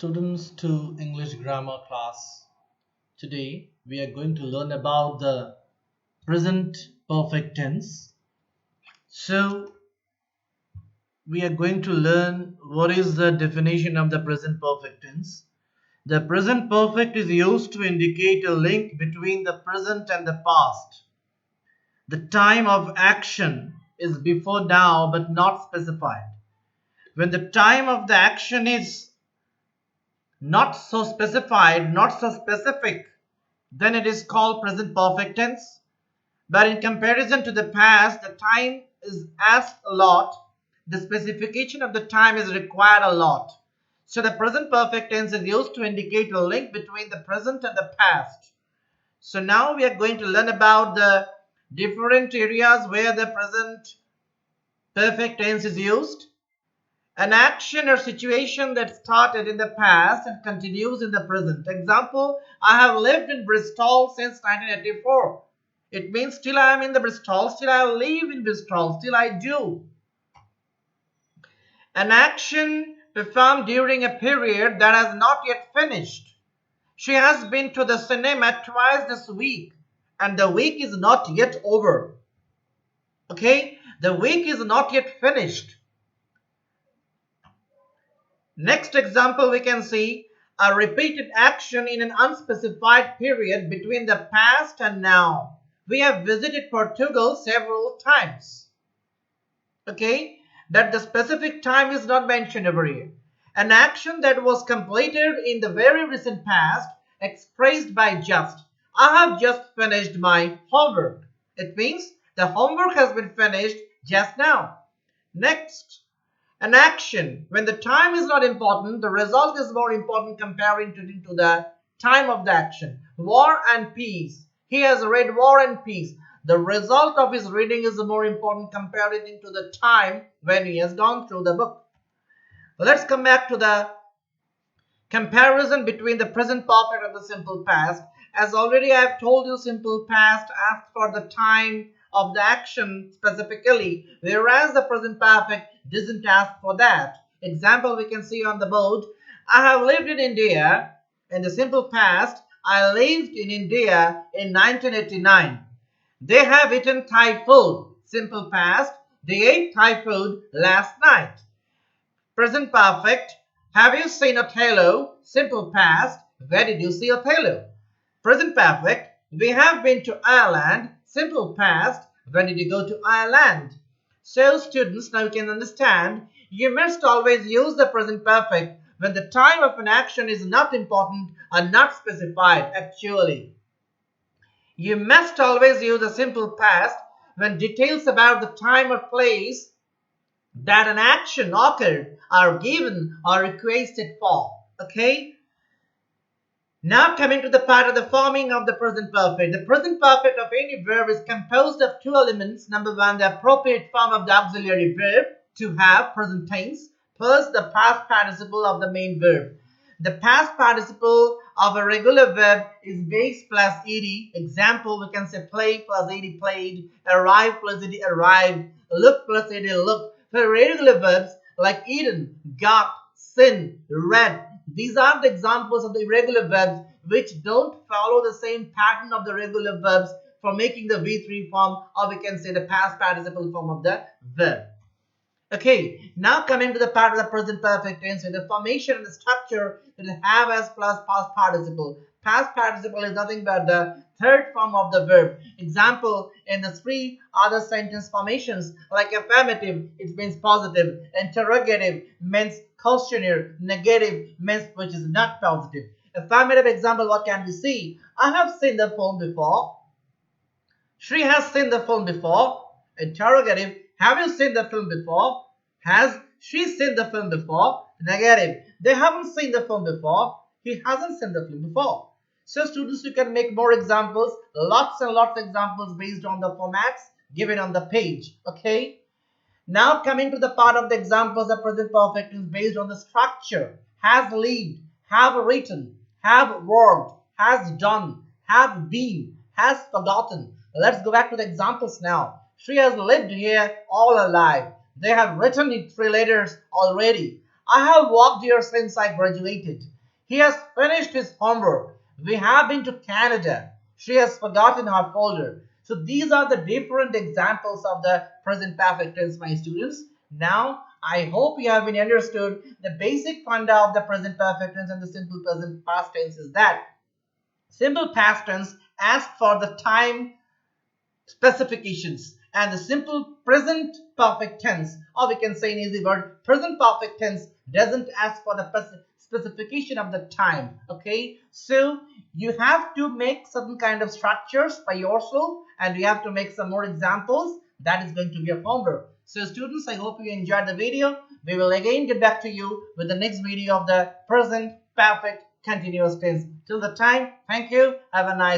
Students to English grammar class. Today we are going to learn about the present perfect tense. So we are going to learn what is the definition of the present perfect tense. The present perfect is used to indicate a link between the present and the past. The time of action is before now but not specified. When the time of the action is not so specified, not so specific, then it is called present perfect tense. But in comparison to the past, the time is asked a lot. The specification of the time is required a lot. So the present perfect tense is used to indicate a link between the present and the past. So now we are going to learn about the different areas where the present perfect tense is used. An action or situation that started in the past and continues in the present. Example, I have lived in Bristol since 1984. It means still I am in the Bristol, still I live in Bristol, still I do. An action performed during a period that has not yet finished. She has been to the cinema twice this week and the week is not yet over. Okay, the week is not yet finished. Next example, we can see a repeated action in an unspecified period between the past and now. We have visited Portugal several times. Okay, that the specific time is not mentioned over here. An action that was completed in the very recent past expressed by just. I have just finished my homework. It means the homework has been finished just now. Next. An action, when the time is not important, the result is more important comparing to the time of the action. War and peace. He has read War and Peace. The result of his reading is more important comparing to the time when he has gone through the book. Let's come back to the comparison between the present perfect and the simple past. As already I have told you, simple past asks for the time of the action specifically, whereas the present perfect doesn't ask for that. Example we can see on the board. I have lived in India. In the simple past, I lived in India in 1989. They have eaten Thai food. Simple past, they ate Thai food last night. Present perfect, have you seen Othello? Simple past, where did you see Othello? Present perfect, we have been to Ireland. Simple past, when did you go to Ireland? So students, now you can understand, you must always use the present perfect when the time of an action is not important or not specified actually. You must always use the simple past when details about the time or place that an action occurred are given or requested for. Okay? Now coming to the part of the forming of the present perfect. The present perfect of any verb is composed of two elements. Number one, the appropriate form of the auxiliary verb to have present tense plus the past participle of the main verb. The past participle of a regular verb is base plus ed. Example, we can say play plus ed played, arrive plus ed arrived, look plus ed looked. For irregular verbs like eaten, got, sin, read, these are the examples of the irregular verbs which don't follow the same pattern of the regular verbs for making the V-Viii form, or we can say the past participle form of the verb. Okay, now coming to the part of the present perfect tense with the formation and the structure that have as plus past participle. Past participle is nothing but the third form of the verb. Example, in the three other sentence formations like affirmative, it means positive, interrogative means questionnaire, negative means which is not positive. Affirmative example, what can we see? I have seen the film before. She has seen the film before. Interrogative, have you seen the film before? Has she seen the film before? Negative, they haven't seen the film before. He hasn't seen the film before. So students, you can make more examples, lots and lots of examples based on the formats given on the page. Okay. Now coming to the part of the examples of present perfect is based on the structure. Has lived, have written, have worked, has done, have been, has forgotten. Let's go back to the examples now. She has lived here all her life. They have written it 3 letters already. I have walked here since I graduated. He has finished his homework. We have been to Canada. She has forgotten her folder. So these are the different examples of the present perfect tense, my students. Now, I hope you have been understood the basic funda of the present perfect tense and the simple present past tense is that simple past tense asks for the time specifications, and the simple present perfect tense, or we can say in easy word, present perfect tense doesn't ask for the specification of the time. Okay, so you have to make certain kind of structures by yourself, and you have to make some more examples. That is going to be your homework. So students, I hope you enjoyed the video. We will again get back to you with the next video of the present perfect continuous tense. Till the time, thank you, have a nice